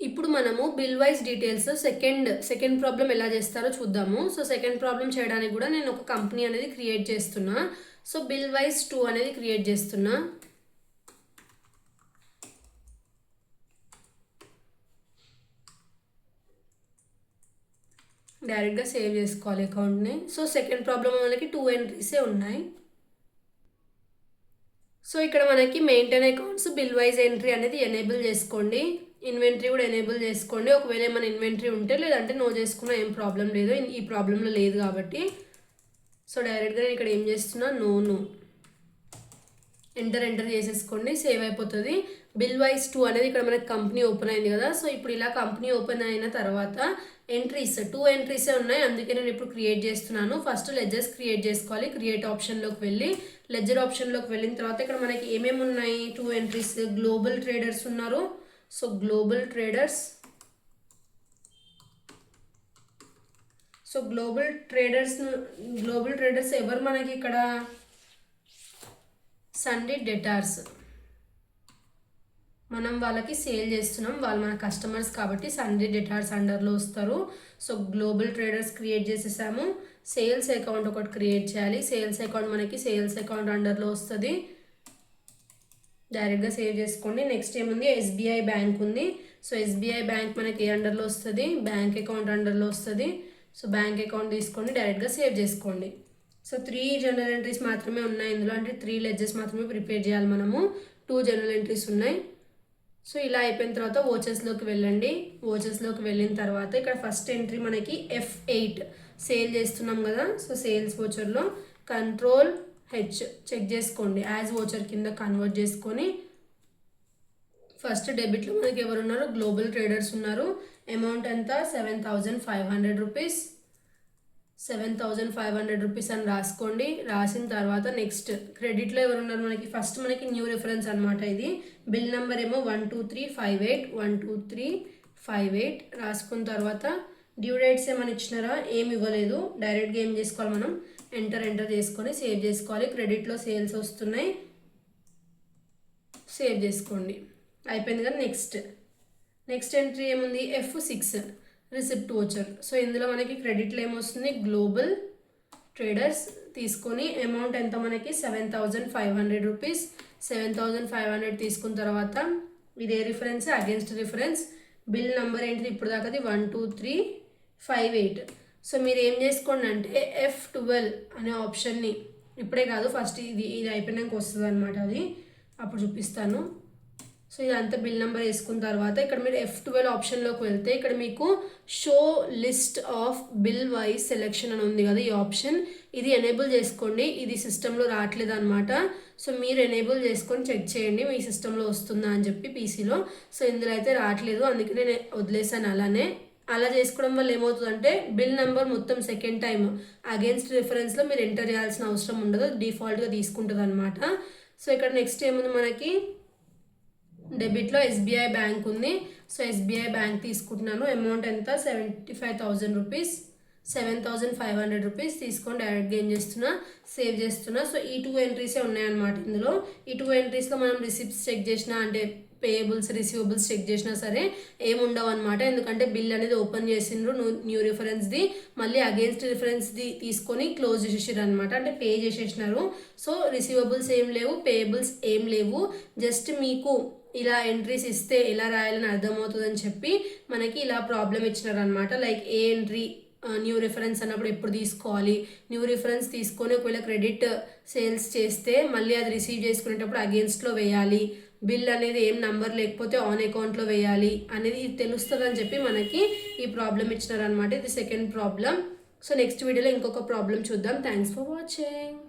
ఇప్పుడు మనము bill wise details second problem ఎలా చేస్తారో చూద్దాము. సో సెకండ్ ప్రాబ్లం చేయడానికి కూడా నేను ఒక కంపెనీ అనేది క్రియేట్ చేస్తున్నా. సో బిల్ వైజ్ 2 అనేది క్రియేట్ చేస్తున్నా. డైరెక్ట్గా సేవ్ చేసుకోవాలి అకౌంట్ని. సో సెకండ్ ప్రాబ్లం మనకి 2 ఎంట్రీసే ఉన్నాయి. సో ఇక్కడ మనకి maintain accounts bill wise entry అనేది ఎనేబుల్ చేసుకోండి. ఇన్వెంటరీ కూడా ఎనేబుల్ చేసుకోండి. ఒకవేళ ఏమైనా ఇన్వెంటరీ ఉంటే, లేదంటే నో చేసుకున్నా ఏం ప్రాబ్లం లేదు, ఈ ప్రాబ్లంలో లేదు కాబట్టి. సో డైరెక్ట్గా నేను ఇక్కడ ఏం చేస్తున్నా, నో ఎంటర్ చేసేసుకోండి, సేవ్ అయిపోతుంది. బిల్ వైజ్ 2 అనేది ఇక్కడ మనకి కంపెనీ ఓపెన్ అయింది కదా. సో ఇప్పుడు ఇలా కంపెనీ ఓపెన్ అయిన తర్వాత ఎంట్రీస్ 2 ఎంట్రీసే ఉన్నాయి, అందుకే నేను ఇప్పుడు క్రియేట్ చేస్తున్నాను. ఫస్ట్ లెడ్జర్స్ క్రియేట్ చేసుకోవాలి. క్రియేట్ ఆప్షన్లోకి వెళ్ళి లెడ్జర్ ఆప్షన్లోకి వెళ్ళిన తర్వాత ఇక్కడ మనకి ఏమేమి ఉన్నాయి, 2 ఎంట్రీస్. గ్లోబల్ ట్రేడర్స్ ఉన్నారు. సో గ్లోబల్ ట్రేడర్స్ ఎవరు మనకి ఇక్కడ, సండే డెటార్స్. మనం వాళ్ళకి సేల్ చేస్తున్నాం, వాళ్ళు మన కస్టమర్స్ కాబట్టి సండే డెటార్స్ అండర్లో వస్తారు. సో గ్లోబల్ ట్రేడర్స్ క్రియేట్ చేసేసాము. సేల్స్ అకౌంట్ ఒకటి క్రియేట్ చేయాలి. సేల్స్ అకౌంట్ మనకి సేల్స్ అకౌంట్ అండర్లో వస్తుంది. డైరెక్ట్గా సేవ్ చేసుకోండి. నెక్స్ట్ ఏముంది, ఎస్బీఐ బ్యాంక్ ఉంది. సో ఎస్బీఐ బ్యాంక్ మనకి ఏ అండర్లో వస్తుంది, బ్యాంక్ అకౌంట్ అండర్లో వస్తుంది. సో బ్యాంక్ అకౌంట్ తీసుకోండి, డైరెక్ట్గా సేవ్ చేసుకోండి. సో 3 జనరల్ ఎంట్రీస్ మాత్రమే ఉన్నాయి ఇందులో, అంటే 3 లెడ్జెస్ మాత్రమే ప్రిపేర్ చేయాలి మనము. 2 జనరల్ ఎంట్రీస్ ఉన్నాయి. సో ఇలా అయిపోయిన తర్వాత ఓచర్స్లోకి వెళ్ళండి. ఓచర్స్లోకి వెళ్ళిన తర్వాత ఇక్కడ ఫస్ట్ ఎంట్రీ మనకి F8 సేల్ చేస్తున్నాం కదా. సో సేల్స్ ఓచర్లో Ctrl H చెక్ చేసుకోండి, యాజ్ ఓచర్ కింద కన్వర్ట్ చేసుకొని ఫస్ట్ డెబిట్లో మనకి ఎవరు ఉన్నారు, గ్లోబల్ ట్రేడర్స్ ఉన్నారు. అమౌంట్ ఎంత, 7,500 రూపీస్. 7,500 రూపీస్ అని రాసుకోండి. రాసిన తర్వాత నెక్స్ట్ క్రెడిట్లో ఎవరు ఉన్నారు మనకి, ఫస్ట్ మనకి న్యూ రిఫరెన్స్ అనమాట ఇది. బిల్ నెంబర్ ఏమో 12358 రాసుకున్న తర్వాత డ్యూ డేట్స్ ఏమైనా ఇచ్చినారా, ఏమి ఇవ్వలేదు. డైరెక్ట్గా ఏం చేసుకోవాలి మనం, ఎంటర్ చేసుకొని సేవ్ చేసుకోవాలి. క్రెడిట్లో సేల్స్ వస్తున్నాయి, సేవ్ చేసుకోండి. అయిపోయింది కదా. నెక్స్ట్ ఎంట్రీ ఏముంది, F6 రిసిప్ట్ ఓచర్. సో ఇందులో మనకి క్రెడిట్లో ఏమొస్తుంది, గ్లోబల్ ట్రేడర్స్ తీసుకొని అమౌంట్ ఎంత మనకి 7,500 రూపీస్. 7,500 తీసుకున్న తర్వాత ఇదే reference, against reference. Bill number ఏంటిది ఇప్పుడు దాకాది 12358. సో మీరు ఏం చేసుకోండి అంటే F12 అనే ఆప్షన్ని, ఇప్పుడే కాదు ఫస్ట్ ఇది అయిపోయినాక వస్తుంది అనమాట, అది అప్పుడు చూపిస్తాను. సో ఇదంతా బిల్ నెంబర్ వేసుకున్న తర్వాత ఇక్కడ మీరు F12 ఆప్షన్లోకి వెళ్తే ఇక్కడ మీకు show list of bill wise selection అని ఉంది కదా, ఈ ఆప్షన్ ఇది ఎనేబుల్ చేసుకోండి. ఇది సిస్టంలో రావట్లేదు అనమాట. సో మీరు ఎనేబుల్ చేసుకొని చెక్ చేయండి మీ సిస్టంలో వస్తుందా అని చెప్పి పీసీలో. సో ఇందులో అయితే రావట్లేదు, అందుకే నేను వదిలేసాను అలానే. అలా చేసుకోవడం వల్ల ఏమవుతుందంటే బిల్ నెంబర్ మొత్తం సెకండ్ టైం అగేన్స్ట్ రిఫరెన్స్లో మీరు ఎంటర్ చేయాల్సిన అవసరం ఉండదు, డిఫాల్ట్గా తీసుకుంటుంది అనమాట. సో ఇక్కడ నెక్స్ట్ ఏముంది మనకి, డెబిట్లో ఎస్బీఐ బ్యాంక్ ఉంది. సో ఎస్బీఐ బ్యాంక్ తీసుకుంటున్నాను. అమౌంట్ ఎంత, 75,000 రూపీస్. 7,500 రూపీస్ తీసుకొని డైరెక్ట్గా ఏం చేస్తున్నా, సేవ్ చేస్తున్నా. సో ఈ 2 ఎంట్రీసే ఉన్నాయన్నమాట ఇందులో. ఈ 2 ఎంట్రీస్లో మనం రిసిప్ట్స్ చెక్ చేసినా, అంటే పేయబుల్స్ రిసీవబుల్స్ చెక్ చేసినా సరే ఏముండవు అనమాట. ఎందుకంటే బిల్ అనేది ఓపెన్ చేసిండ్రు న్యూ రిఫరెన్స్ది, మళ్ళీ అగేన్స్ట్ రిఫరెన్స్ది తీసుకొని క్లోజ్ చేసేసారు అనమాట, అంటే పే చేసేసినారు. సో రిసీవబుల్స్ ఏం లేవు, పేయబుల్స్ ఏం లేవు. జస్ట్ మీకు ఇలా ఎంట్రీస్ ఇస్తే ఎలా రాయాలని అర్థమవుతుందని చెప్పి మనకి ఇలా ప్రాబ్లం ఇచ్చినారు అనమాట. లైక్ ఏ ఎంట్రీ న్యూ రిఫరెన్స్ అన్నప్పుడు ఎప్పుడు తీసుకోవాలి, న్యూ రిఫరెన్స్ తీసుకొని ఒకవేళ క్రెడిట్ సేల్స్ చేస్తే మళ్ళీ అది రిసీవ్ చేసుకునేటప్పుడు అగేన్స్ట్లో వేయాలి, బిల్ అనేది ఏం నంబర్ లేకపోతే ఆన్ అకౌంట్లో వేయాలి అనేది తెలుస్తుంది అని చెప్పి మనకి ఈ ప్రాబ్లం ఇచ్చినారనమాట. ఇది సెకండ్ ప్రాబ్లం. సో నెక్స్ట్ వీడియోలో ఇంకొక ప్రాబ్లం చూద్దాం. Thanks for watching.